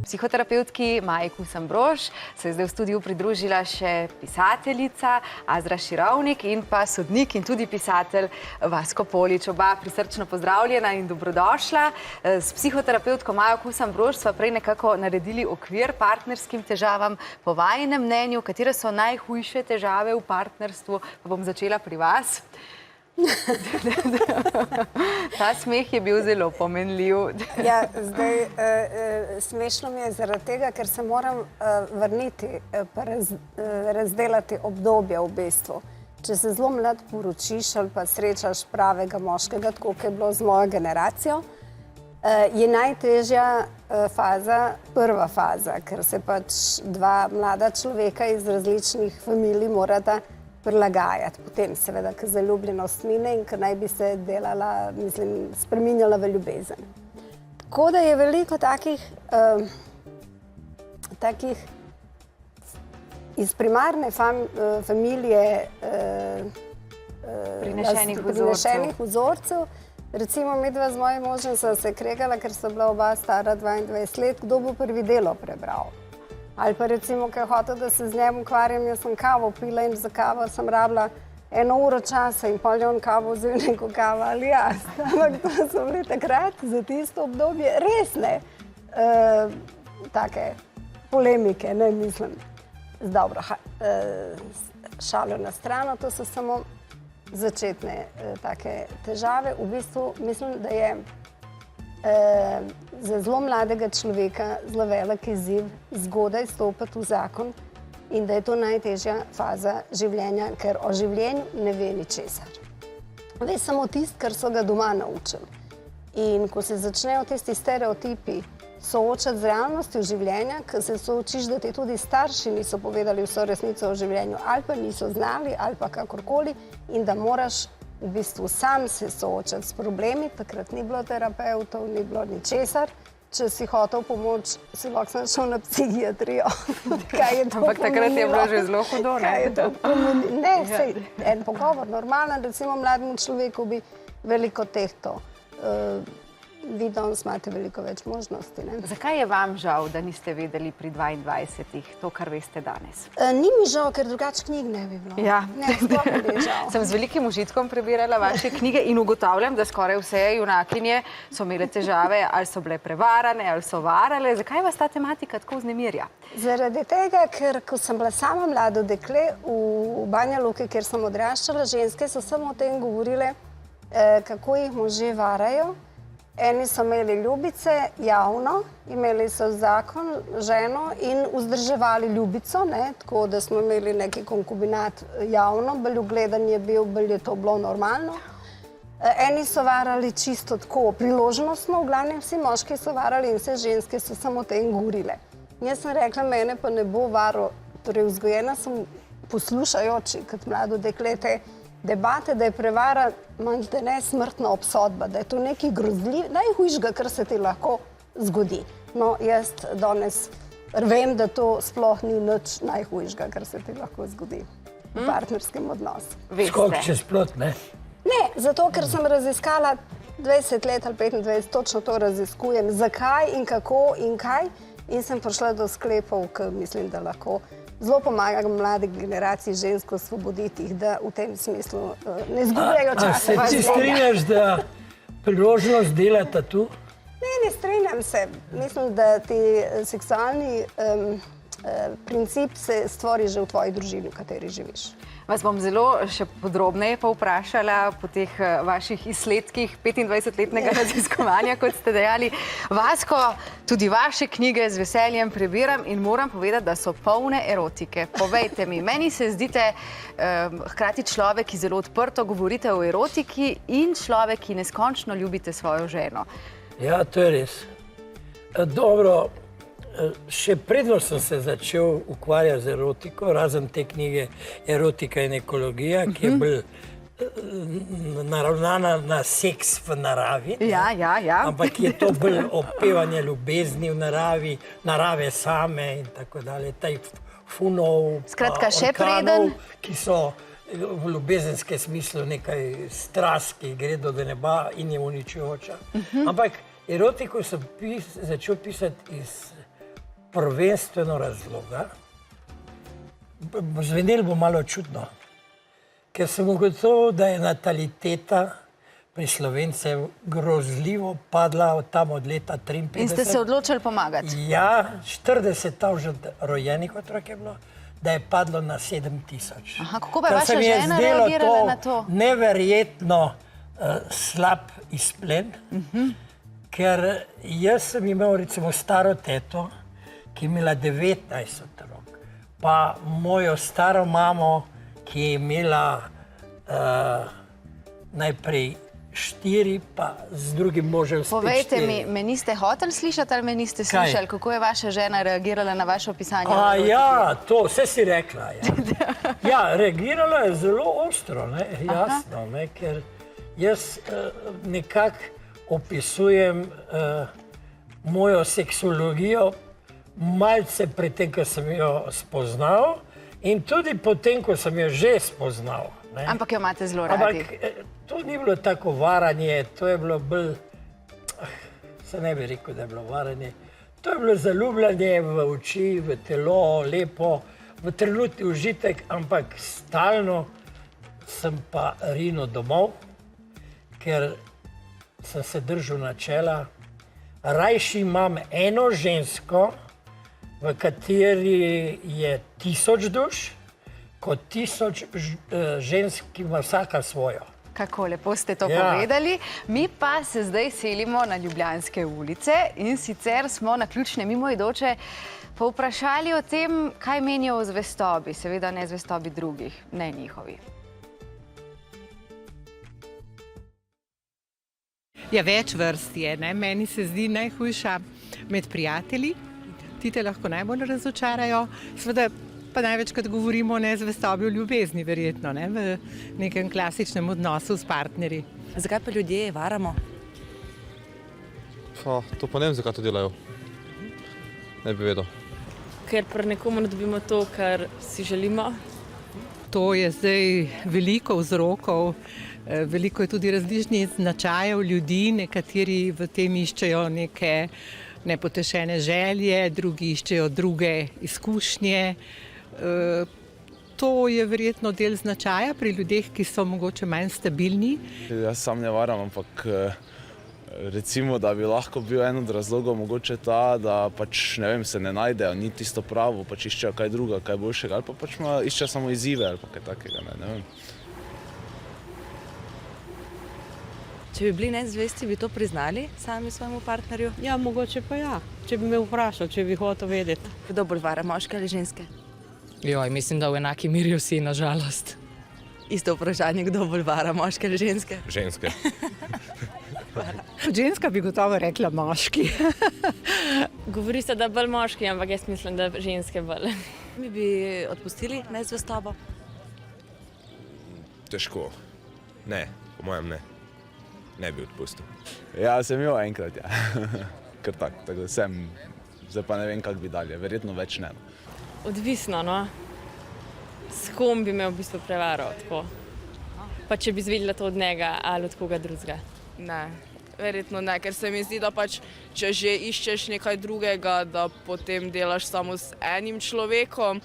Psihoterapevtki Maji Kusan-Brož se je zdaj v studiu pridružila še pisateljica Azra Širovnik in pa sodnik in tudi pisatelj Vasko Polič. Oba prisrčno pozdravljena in dobrodošla. S psihoterapevtko Majo Kusan-Brož sva prej nekako naredili okvir partnerskim težavam. Po vajinem mnenju, katere so najhujše težave v partnerstvu, pa bom začela pri vas. Ta smeh je bil zelo pomenljiv. Ja, zdaj smešno mi je zaradi tega, ker se moram vrniti pa razdelati obdobja v bistvu. Če se zelo mlad poročiš ali pa srečaš pravega moškega, tako kot je bilo z mojo generacijo, je najtežja faza, prva faza, ker se pač dva mlada človeka iz različnih familij morata prilagajati. Potem seveda, ker zaljubljenost mine in ker naj bi se delala, mislim, spreminjala v ljubezen. Tako da je veliko takih iz primarne familije prinešenih vzorcev. Recimo, midva z mojim možem sva se kregala, ker sta bila oba stara 22 let, kdo bo prvi delo prebral. Ali pa recimo, ker je hotel, da se z njim ukvarjam, jaz sem kavo pila in za kavo sem rabila 1 uro časa in pol je on kavo vzel neko kavo ali jaz. Ampak to so bili takrat za tisto obdobje resne take polemike, ne mislim. Dobro, šalo na strano, to so samo začetne take težave. V bistvu mislim, da je za zelo mladega človeka zelo velik izziv zgodaj stopiti v zakon in da je to najtežja faza življenja, ker o življenju ne ve ničesar. Ve samo tisto, kar so ga doma naučili. In ko se začnejo tisti stereotipi soočati z realnostjo življenja, ko se soočiš, da ti tudi starši niso povedali vso resnico o življenju, ali pa niso znali, ali pa kakorkoli, in da moraš v bistvu sam se soočati s problemi, takrat ni bilo terapeutov, ni bilo ničesar. Če si hotel pomoč, si lahko sem šel na psihiatrijo. Ampak takrat je bilo že zelo hudo, ne? Ne, sej, en pogovor, normalen, recimo mlademu človeku bi veliko tehto. Vi danes imate veliko več možnosti, ne? Zakaj je vam žal, da niste vedeli pri 22-ih to, kar veste danes? Ni mi žal, ker drugače knjig ne bi bilo. Ja. Ne, sploh ne bi žal. Sem z velikim užitkom prebirala vaše knjige in ugotavljam, da skoraj vse junakinje so imele težave, ali so bile prevarane, ali so varale. Zakaj vas ta tematika tako vznemirja? Zaradi tega, ker ko sem bila sama mlado dekle v Banja Luki, kjer sem odraščala, ženske so samo o tem govorile, kako jih možje varajo. Eni so imeli ljubice javno, imeli so zakon, ženo in vzdrževali ljubico, ne, tako da smo imeli neki konkubinat javno, bolj ugledan je bil, bolj je to bilo normalno. Eni so varali čisto tako priložnostno, v glavnem vsi moški so varali in vse ženske so samo o tem govorile. Jaz sem rekla, mene pa ne bo varo, torej vzgojena sem poslušajoči kot mlado deklete debate, da je prevara manjte ne smrtna obsodba, da je to nekaj grozljiv, najhujšega, kar se ti lahko zgodi. No, jaz danes vem, da to sploh ni nič najhujšega, kar se ti lahko zgodi v partnerskem odnosu. Skok čez plot, ne? Ne, zato, ker sem raziskala 20 let ali 25, točno to raziskujem, zakaj in kako in kaj, in sem prišla do sklepov, ki mislim, da lahko zelo pomagam mladi generaciji žensko osvoboditi jih, da v tem smislu ne izgubljajo časa. A se ti strinjaš, da priložnost delata tu? Ne strinjam se. Mislim, da ti seksualni princip se stvori že v tvoji družini, v kateri živiš. Vas bom zelo še podrobneje pa vprašala po teh vaših izsledkih 25-letnega raziskovanja, kot ste dejali. Vasko, tudi vaše knjige z veseljem prebiram in moram povedati, da so polne erotike. Povejte mi, meni se zdite hkrati človek, ki zelo odprto govorite o erotiki in človek, ki neskončno ljubite svojo ženo. Ja, to je res. Dobro, še predno sem se začel ukvarjati z erotiko, razen te knjige Erotika in ekologija, ki je bolj naravnana na seks v naravi. Ja. Ampak je to bolj opevanje ljubezni v naravi, narave same in tako dalje. Tajfunov, skratka, še orkanov, ki so v ljubezenskem smislu nekaj strast, ki gredo do neba in je uničujoča. Ampak erotiko sem začel pisati iz prvenstveno razloga, zvenelo bo malo čudno, ker sem ugotovil, da je nataliteta pri Slovencem grozljivo padla tam od leta 53. In ste se odločili pomagati? Ja, 40,000 rojenih otrok je bilo, da je padlo na 7,000. Aha, kako pa je vaša žena reagirala na to? Neverjetno slab izplen, ker jaz sem imel recimo staro teto, ki je imela 19 otrok, pa mojo staro mamo, ki je imela najprej 4, pa z drugim možem spet 4. Povejte mi, me niste hoteli slišati ali me niste slišali? Kako je vaša žena reagirala na vaše opisanje? Ja, to, vse si rekla. Ja, reagirala je zelo ostro, jasno, ker jaz nekako opisujem mojo seksologijo malce pred tem, ko sem jo spoznal in tudi potem, ko sem jo že spoznal. Ampak jo imate zelo radi. To ni bilo tako varanje, to je bilo bolj, se ne bi rekel, da je bilo varanje, to je bilo zaljubljanje v oči, v telo, lepo, v trenutni užitek, ampak stalno sem pa rinil domov, ker sem se držal načela, rajši imam eno žensko, v kateri je 1000 duš, kot 1000 žensk, ki ima vsaka svojo. Kako lepo ste to povedali. Mi pa se zdaj selimo na Ljubljanske ulice in sicer smo na ključne mimoidoče povprašali o tem, kaj menijo o zvestobi, seveda ne zvestobi drugih, ne njihovi. Ja, več vrst je, ne? Meni se zdi najhujša med prijatelji, ti te lahko najbolj razočarajo, seveda pa največkrat govorimo o nezvestobi v ljubezni, verjetno, ne? V nekem klasičnem odnosu s partnerji. Zakaj pa ljudje varamo? To pa ne vem, zakaj to delajo. Ne bi vedel. Ker pri nekomu ne dobimo to, kar si želimo. To je zdaj veliko vzrokov, veliko je tudi različnih značajev ljudi, nekateri v tem iščejo neke nepotešene želje, drugi iščejo druge izkušnje. To je verjetno del značaja pri ljudeh, ki so mogoče manj stabilni. Jaz sam ne varam, ampak recimo, da bi lahko bil en od razlogov mogoče ta, da pač, ne vem, se ne najdejo, ni tisto pravo, pač iščejo kaj druga, kaj boljšega, ali pa pač iščejo samo izzive ali pa kaj takega, ne vem. Če bi bili nezvesti, bi to priznali sami svojemu partnerju? Ja, mogoče pa ja, če bi me vprašal, če bi hotel vedeti. Kdo bolj vara, moške ali ženske? Joj, mislim, da v enaki meri vsi, nažalost. Isto vprašanje, kdo bolj vara, moške ali ženske? Ženske. Ženska bi gotovo rekla moški. Govori se, da bolj moški, ampak jaz mislim, da ženske bolj. Mi bi odpustili nezvestobo? Težko. Ne, po mojem ne. Ne bi odpustil. Ja, sem imel enkrat, ja. Ker tako da sem, zdaj pa ne vem, kako bi dalje, verjetno več ne. Odvisno, no. S kom bi me v bistvu prevaral, tako. Pa če bi izvedela to od njega ali od koga drugega. Ne, verjetno ne, ker se mi zdi, da pač, če že iščeš nekaj drugega, da potem delaš samo s enim človekom,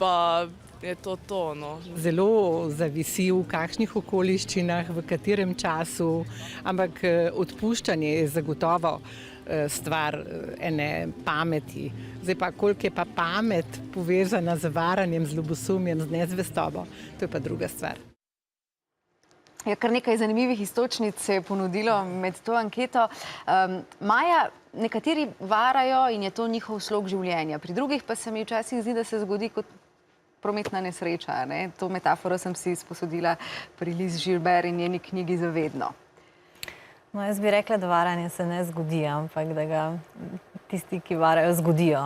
pa je to, no. Zelo zavisi v kakšnih okoliščinah, v katerem času, ampak odpuščanje je zagotovo stvar ene pameti. Zdaj pa, koliko je pa pamet povezana z varanjem, z ljubosumjem, z nezvestobo, to je pa druga stvar. Ja, kar nekaj zanimivih iztočnic se je ponudilo med to anketo. Maja, nekateri varajo in je to njihov slog življenja, pri drugih pa se mi včasih zdi, da se zgodi kot prometna nesreča. Ne? To metaforo sem si sposodila pri Liz Gilbert in njeni knjigi Zavedno. No, jaz bi rekla, da varanje se ne zgodi, ampak da ga tisti, ki varajo, zgodijo.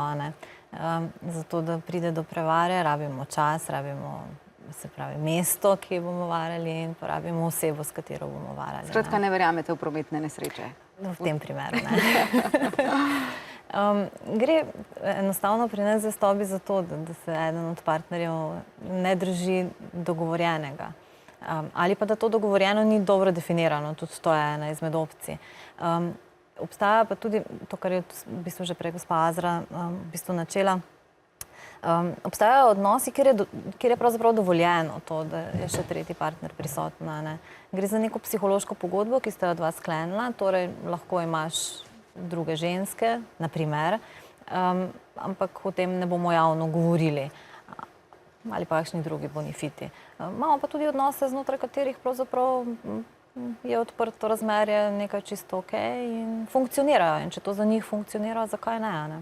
Zato, da pride do prevare, rabimo čas, rabimo mesto, ki bomo varali, in porabimo osebo, s katero bomo varali. Skratka, ne verjamete v prometne nesreče? V tem primeru ne. Gre enostavno pri nezvestobi za to, da se eden od partnerjev ne drži dogovorjenega. Ali pa da to dogovorjeno ni dobro definirano, tudi to je ena izmed opcij. Obstaja pa tudi to, kar je v bistvu že prej gospa Azra v bistvu načela. Obstajajo odnosi, kjer je pravzaprav dovoljeno to, da je še tretji partner prisoten. Ne? Gre za neko psihološko pogodbo, ki ste jo dva sklenila, torej lahko imaš druge ženske, naprimer, ampak o tem ne bomo javno govorili. Ali pa kakšni drugi bonifiti. Imamo pa tudi odnose, znotraj katerih pravzaprav je odprto razmerje nekaj čisto ok in funkcionirajo. In če to za njih funkcionira, zakaj ne?